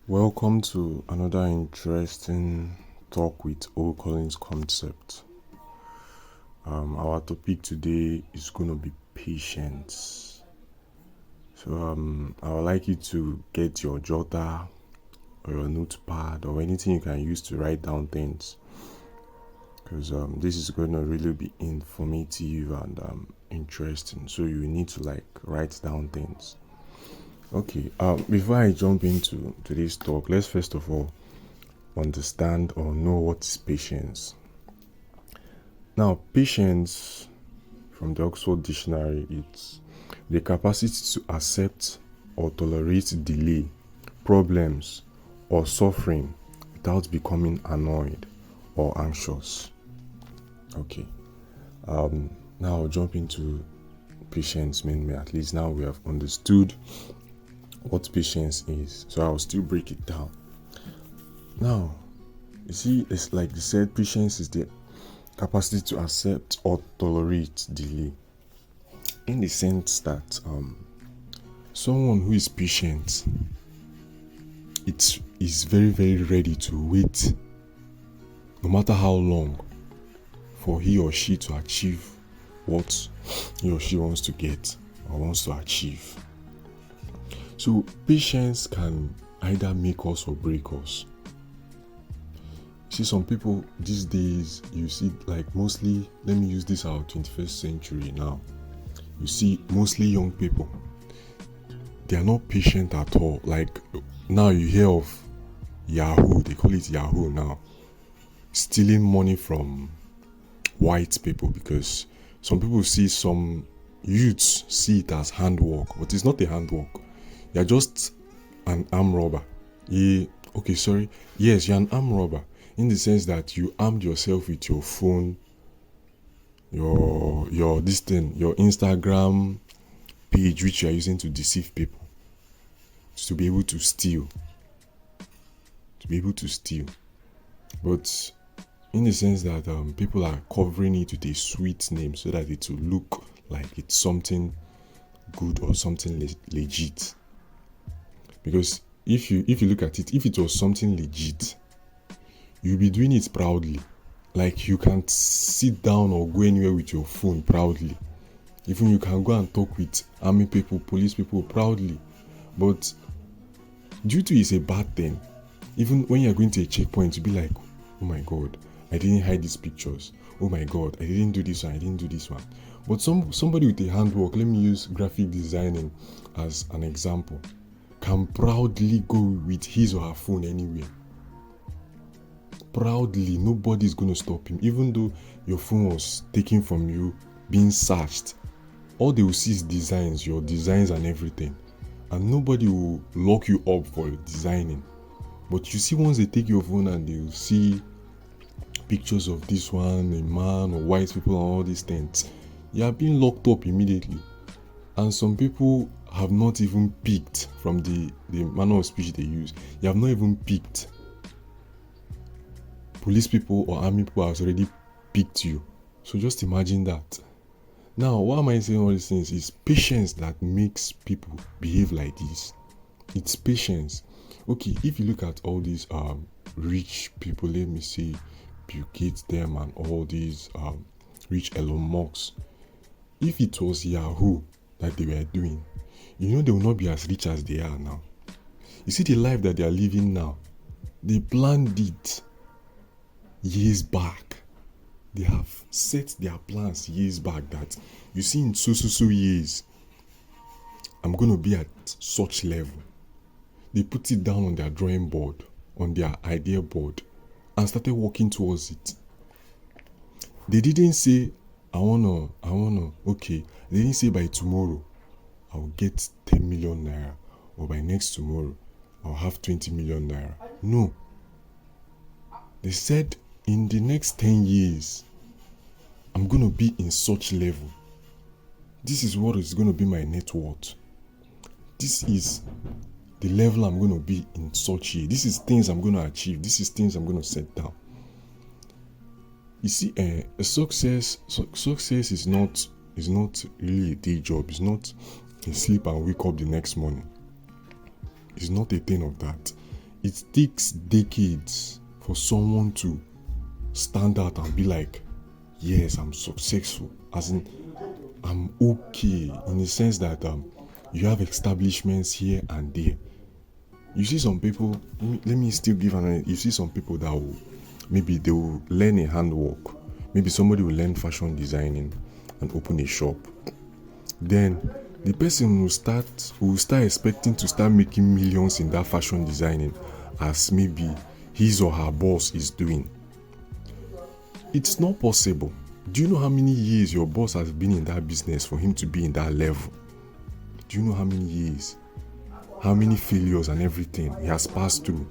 Welcome to another interesting talk with O Collins Concept. Our topic today is going to be patience. So I would like you to get your jotter or your notepad or anything you can use to write down things, because this is going to really be informative and interesting. So you need to write down things. Okay. Before I jump into today's talk, let's first of all understand or know what is patience. Now, patience from the Oxford Dictionary, it's the capacity to accept or tolerate delay, problems, or suffering without becoming annoyed or anxious. Okay. Now I'll jump into patience mainly. At least now we have understood what patience is. So I'll still break it down. Now, you see, it's like they said, patience is the capacity to accept or tolerate delay. In the sense that someone who is patient, it is very, very ready to wait, no matter how long, for he or she to achieve what he or she wants to get or wants to achieve. So patience can either make us or break us. See, some people these days, you see, like mostly, let me use this our 21st century now. You see, mostly young people, they are not patient at all. Like now you hear of Yahoo, they call it Yahoo now, stealing money from white people, because some people see, some youths see it as handwork, but it's not a handwork. You're just an armed robber. Yes, you're an armed robber in the sense that you armed yourself with your phone, your Instagram page, which you are using to deceive people, to be able to steal. But in the sense that people are covering it with a sweet name so that it will look like it's something good or something legit. Because if you look at it, if it was something legit, you'll be doing it proudly. Like you can't sit down or go anywhere with your phone proudly. Even you can go and talk with army people, police people proudly. But due to it's a bad thing, even when you're going to a checkpoint, you'll be like, oh my God, I didn't hide these pictures. Oh my God, I didn't do this one, I didn't do this one. But somebody with a handwork, let me use graphic designing as an example, can proudly go with his or her phone anywhere. Proudly, nobody's going to stop him. Even though your phone was taken from you, being searched, all they will see is designs, your designs and everything. And nobody will lock you up for designing. But you see, once they take your phone and they will see pictures of this one, a man or white people and all these things, you are being locked up immediately. And some people have not even picked from the manner of speech they use. You have not even picked. Police people or army people have already picked you. So just imagine that. Now, why am I saying all these things? It's patience that makes people behave like this. It's patience. Okay, if you look at all these rich people, let me say Bill Gates, them, and all these rich Elon Musk, if it was Yahoo that they were doing, they will not be as rich as they are now. You see the life that they are living now, they planned it years back. They have set their plans years back that you see in so years, I'm going to be at such level. They put it down on their drawing board, on their idea board, and started working towards it. They didn't say, I wanna, okay. They didn't say by tomorrow, I'll get 10 million naira, or by next tomorrow, I'll have 20 million naira. No. They said, in the next 10 years, I'm going to be in such level. This is what is going to be my net worth. This is the level I'm going to be in such year. This is things I'm going to achieve. This is things I'm going to set down. You see, a success is not really a day job. It's not a sleep and wake up the next morning. It's not a thing of that. it takes decades for someone to stand out and be like, yes, I'm successful, as in I'm okay, in the sense that you have establishments here and there. You see some people, let me still give you see some people that will, maybe they will learn a handwork, maybe somebody will learn fashion designing and open a shop. Then the person will start expecting to start making millions in that fashion designing, as maybe his or her boss is doing. It's not possible. Do you know how many years your boss has been in that business for him to be in that level? Do you know how many years? How many failures and everything he has passed through?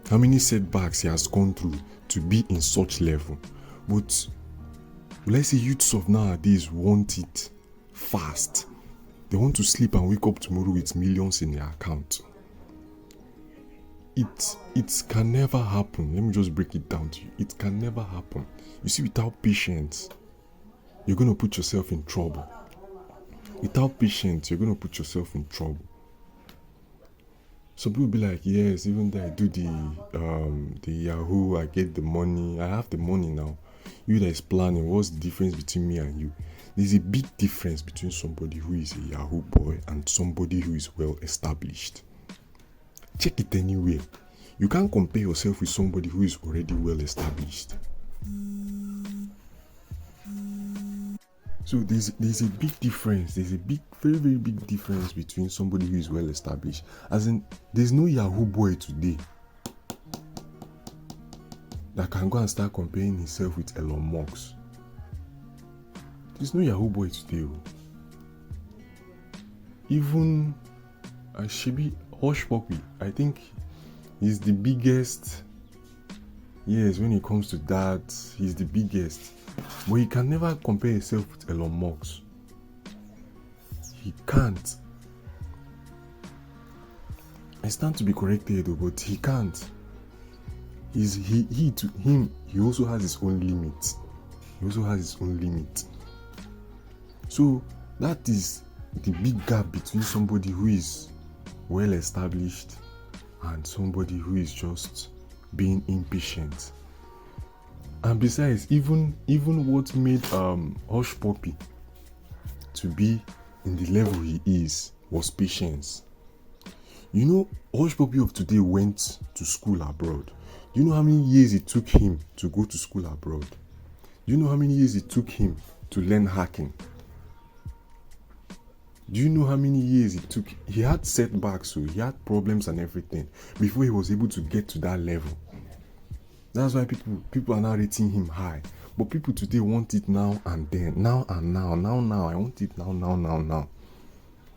How many setbacks he has gone through to be in such level? But let's say youths of nowadays want it fast. They want to sleep and wake up tomorrow with millions in their account. It can never happen. Let me just break it down to you. It can never happen. You see, without patience, you're going to put yourself in trouble. Without patience, you're going to put yourself in trouble. Some people be like, yes, even though I do the Yahoo, I get the money, I have the money now. You that is planning, what's the difference between me and you? There's a big difference between somebody who is a Yahoo boy and somebody who is well established. Check it anywhere. You can't compare yourself with somebody who is already well established. So there's a big difference. There's a big, very, very big difference between somebody who is well established. As in, there's no Yahoo boy today that can go and start comparing himself with Elon Musk. There's no Yahoo boy today. Even Shebi Hush Puppy, I think he's the biggest. Yes, when it comes to that, he's the biggest. But he can never compare himself with Elon Musk. He can't. I stand to be corrected though, but he can't. To him, he also has his own limit. So that is the big gap between somebody who is well established and somebody who is just being impatient. And besides, even what made Hush Puppy to be in the level he is was patience. You know, Hush Puppy of today went to school abroad. Do you know how many years it took him to go to school abroad? Do you know how many years it took him to learn hacking? Do you know how many years it took? He had setbacks, so he had problems and everything before he was able to get to that level. That's why people are now rating him high. But people today want it now and then, now and now. I want it now.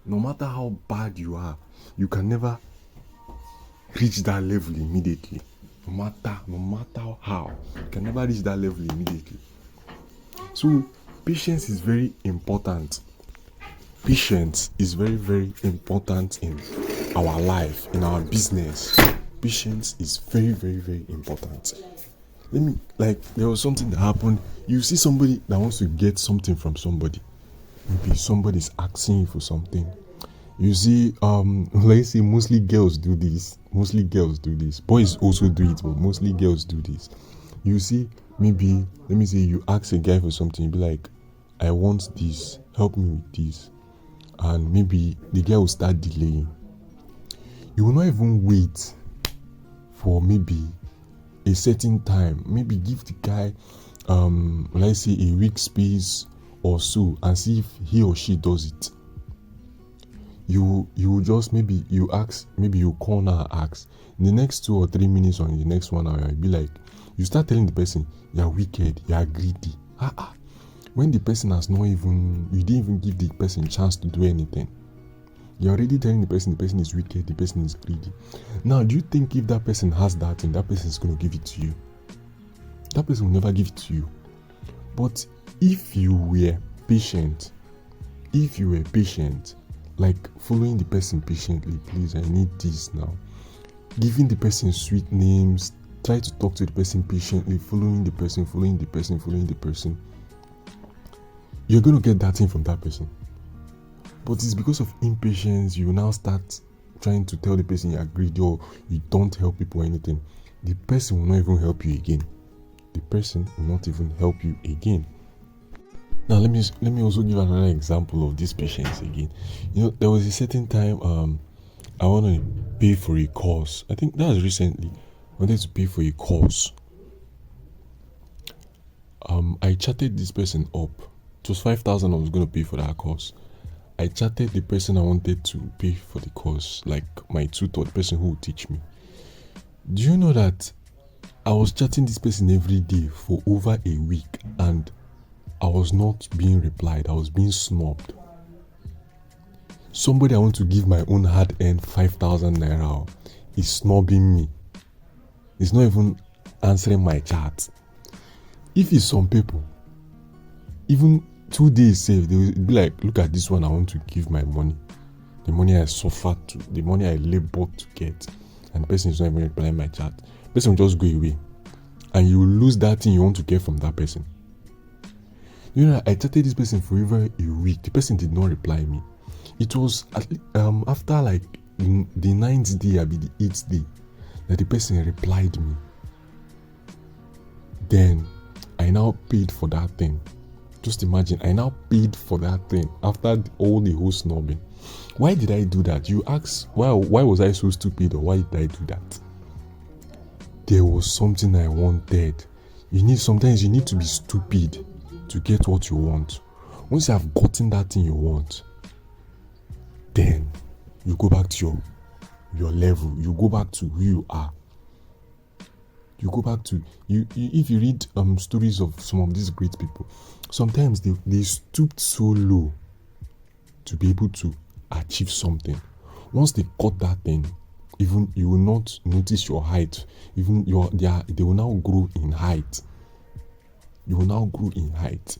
No matter how bad you are, you can never reach that level immediately. No matter how, you can never reach that level immediately. So patience is very important. Patience is very, very important in our life, in our business. Patience is very, very, very important. There was something that happened. You see somebody that wants to get something from somebody. Maybe somebody's asking you for something. You see, let's say mostly girls do this. Boys also do it, but mostly girls do this. You see, maybe, let me say you ask a guy for something, you be like, I want this, help me with this. And maybe the guy will start delaying. You will not even wait for maybe a certain time. Maybe give the guy, let's say a week space or so, and see if he or she does it. You just maybe you call now and ask. In the next 2 or 3 minutes or in the next 1 hour, you'll be like, you start telling the person, you're wicked, you're greedy. When the person you didn't even give the person a chance to do anything. You're already telling the person is wicked, the person is greedy. Now, do you think if that person has that thing, that person is going to give it to you? That person will never give it to you. But if you were patient, like following the person patiently, please, I need this now. Giving the person sweet names, try to talk to the person patiently, following the person. You're going to get that thing from that person. But it's because of impatience, you now start trying to tell the person you're greedy or you don't help people or anything, the person will not even help you again. The person will not even help you again. Now let me also give another example of this patience again. There was a certain time I want to pay for a course. I think that was recently. I wanted to pay for a course. I chatted this person up. It was 5,000 I was going to pay for that course. I chatted the person I wanted to pay for the course, like my tutor, the person who would teach me. Do you know that I was chatting this person every day for over a week and I was not being replied. I was being snubbed. Somebody I want to give my own hard-earned 5,000 naira is snubbing me. He's not even answering my chat. If it's some people, even 2 days saved, they will be like, look at this one, I want to give my money. The money I suffered to, the money I labored to get. And the person is not even replying my chat. The person will just go away. And you will lose that thing you want to get from that person. I chatted this person for over a week. The person did not reply me. It was after like the 9th day, the 8th day, that the person replied me. Then I now paid for that thing. Just imagine, I now paid for that thing after all the whole snubbing. Why did I do that? You ask, why was I so stupid, or why did I do that? There was something I wanted. Sometimes you need to be stupid to get what you want. Once you have gotten that thing you want, then you go back to your level. You go back to who you are. You go back to you. If you read stories of some of these great people, sometimes they stooped so low to be able to achieve something. Once they got that thing, even you will not notice your height. Even they will now grow in height. You will now grow in height.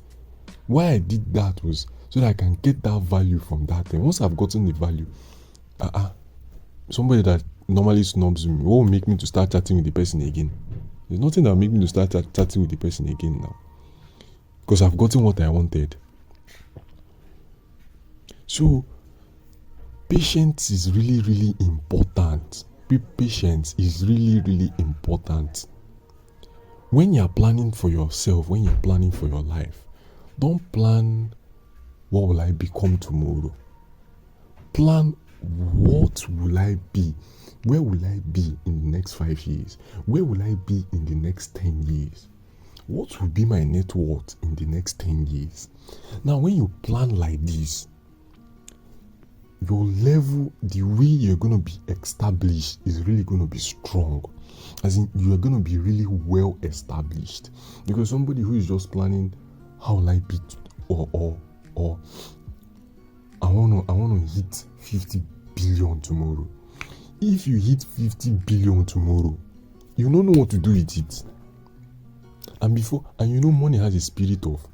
Why I did that was so that I can get that value from that thing. Once I've gotten the value, somebody that normally snubs me, what will make me to start chatting with the person again? There's nothing that will make me to start chatting with the person again now. Because I've gotten what I wanted. So, patience is really, really important. Patience is really, really important. When you're planning for yourself, when you're planning for your life, don't plan what will I become tomorrow. Plan what will I be? Where will I be in the next 5 years? Where will I be in the next 10 years? What will be my net worth in the next 10 years? Now, when you plan like this, your level, the way you're going to be established is really going to be strong. As in, you are going to be really well established. Because somebody who is just planning, how will I be, or I want to hit 50 billion tomorrow. If you hit 50 billion tomorrow, you don't know what to do with it. And money has a spirit of,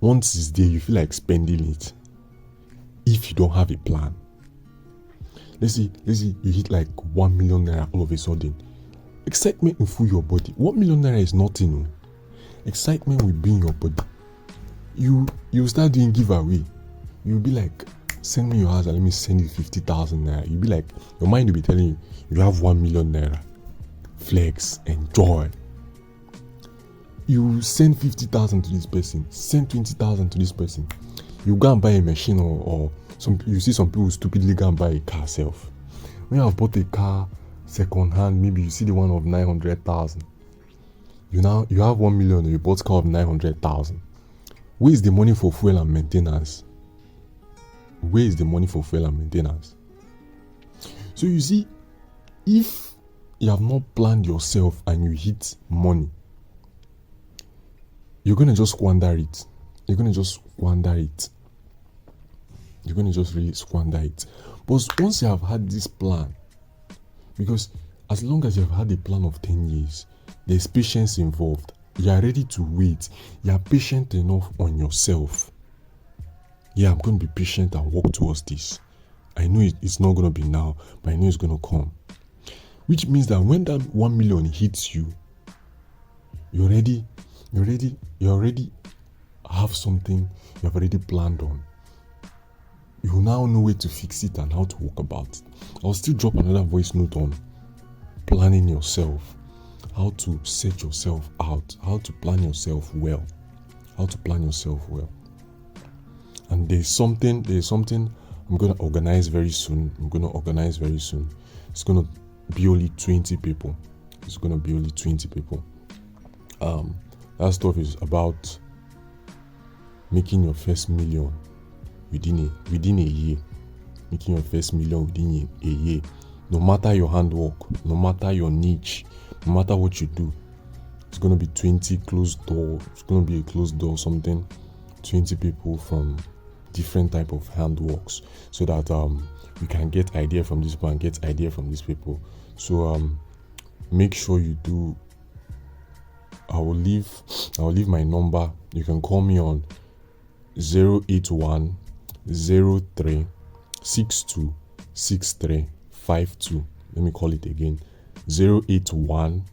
once it's there, you feel like spending it. If you don't have a plan. Let's say you hit like 1 million naira all of a sudden. Excitement will fill your body. 1 million naira is nothing. Excitement will be in your body. You start doing giveaway. You'll be like, send me your house and let me send you 50,000 naira. You'll be like, your mind will be telling you, you have 1 million naira. Flex, enjoy. You send 50,000 to this person, send 20,000 to this person. You go and buy a machine or you see some people stupidly go and buy a car self. When you have bought a car second hand, maybe you see the one of 900,000. You have 1 million, you bought car of 900,000. Where is the money for fuel and maintenance? Where is the money for fuel and maintenance? So you see, if you have not planned yourself and you hit money, you're going to just squander it. You're going to just really squander it. But once you have had this plan, because as long as you have had a plan of 10 years, there's patience involved. You are ready to wait. You are patient enough on yourself. Yeah, I'm going to be patient and work towards this. I know it's not going to be now, but I know it's going to come. Which means that when that 1 million hits you, you already have something you have already planned on. you will now know where to fix it and how to walk about it. I'll still drop another voice note on planning yourself, how to set yourself out, how to plan yourself well, And there's something I'm gonna organize very soon. It's gonna be only 20 people. That stuff is about making your first million within a year. Making your first million within a year. No matter your handwork, no matter your niche, no matter what you do, it's gonna be 20 closed door. It's gonna be a closed door something. 20 people from different type of handworks, so that we can get idea from this people and get idea from these people. So make sure you do. I will leave my number. You can call me on 081 03 62 6352. Let me call it again. 081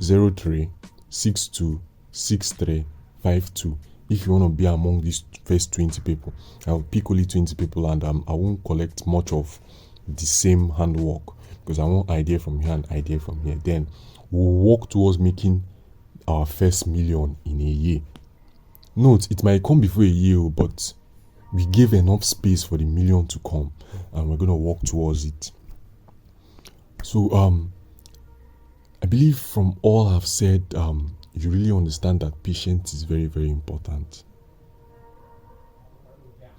03 62 6352. If you want to be among these first 20 people, I'll pick only 20 people, and I won't collect much of the same handwork, because I want idea from here and idea from here. Then we'll work towards making our first million in a year. Note, it might come before a year, but we gave enough space for the million to come, and we're going to work towards it. So I believe from all I've said, you really understand that patience is very, very important.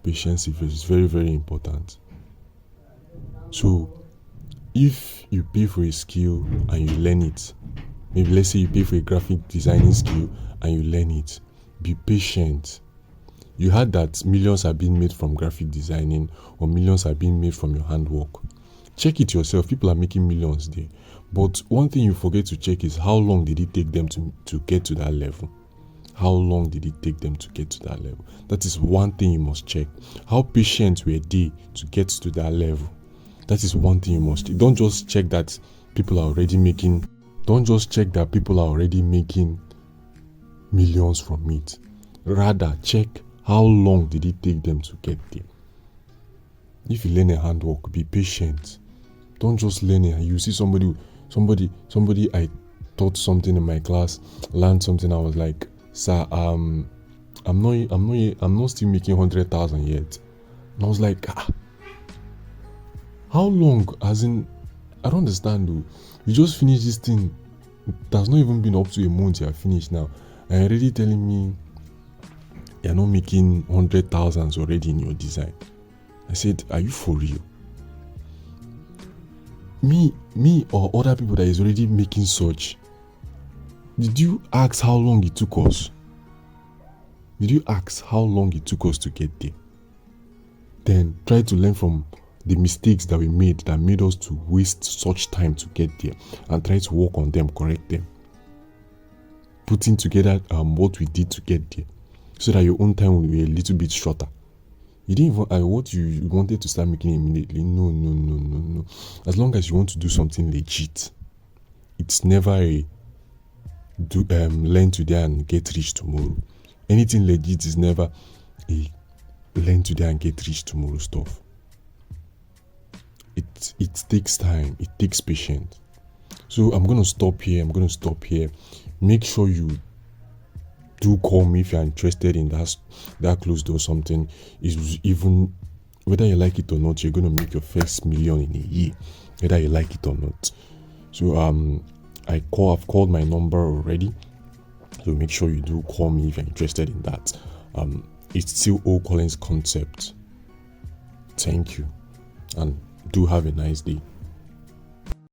Patience is very, very important. So if you pay for a skill and you learn it, maybe let's say you pay for a graphic designing skill and you learn it, be patient. You heard that millions are being made from graphic designing, or millions are being made from your handwork. Check it yourself. People are making millions there. But one thing you forget to check is how long did it take them to get to that level? How long did it take them to get to that level? That is one thing you must check. How patient were they to get to that level? That is one thing you must check. Don't just check that people are already making millions from it. Rather, check how long did it take them to get there. If you learn a handwork, be patient. Don't just learn it. You see somebody I taught something in my class, learned something. I was like, sir, I'm not still making 100,000 yet. And I was like, how long? As in, I don't understand though. You just finished this thing. It has not even been up to a month. You are finished now, and you're already telling me you're not making 100,000s already in your design. I said, are you for real? Me or other people that is already making such, did you ask how long it took us? Did you ask how long it took us to get there? Then try to learn from the mistakes that we made that made us to waste such time to get there, and try to work on them, correct them. Putting together what we did to get there, so that your own time will be a little bit shorter. You didn't even what you wanted to start making immediately. No. As long as you want to do something legit, it's never a learn today and get rich tomorrow. Anything legit is never a learn today and get rich tomorrow stuff. It takes time. It takes patience. So I'm gonna stop here. Make sure you do call me if you're interested in that closed door something. Is even whether you like it or not, you're gonna make your first million in a year, whether you like it or not. So I've called my number already. So make sure you do call me if you're interested in that. It's still O Collins Concept. Thank you, and do have a nice day.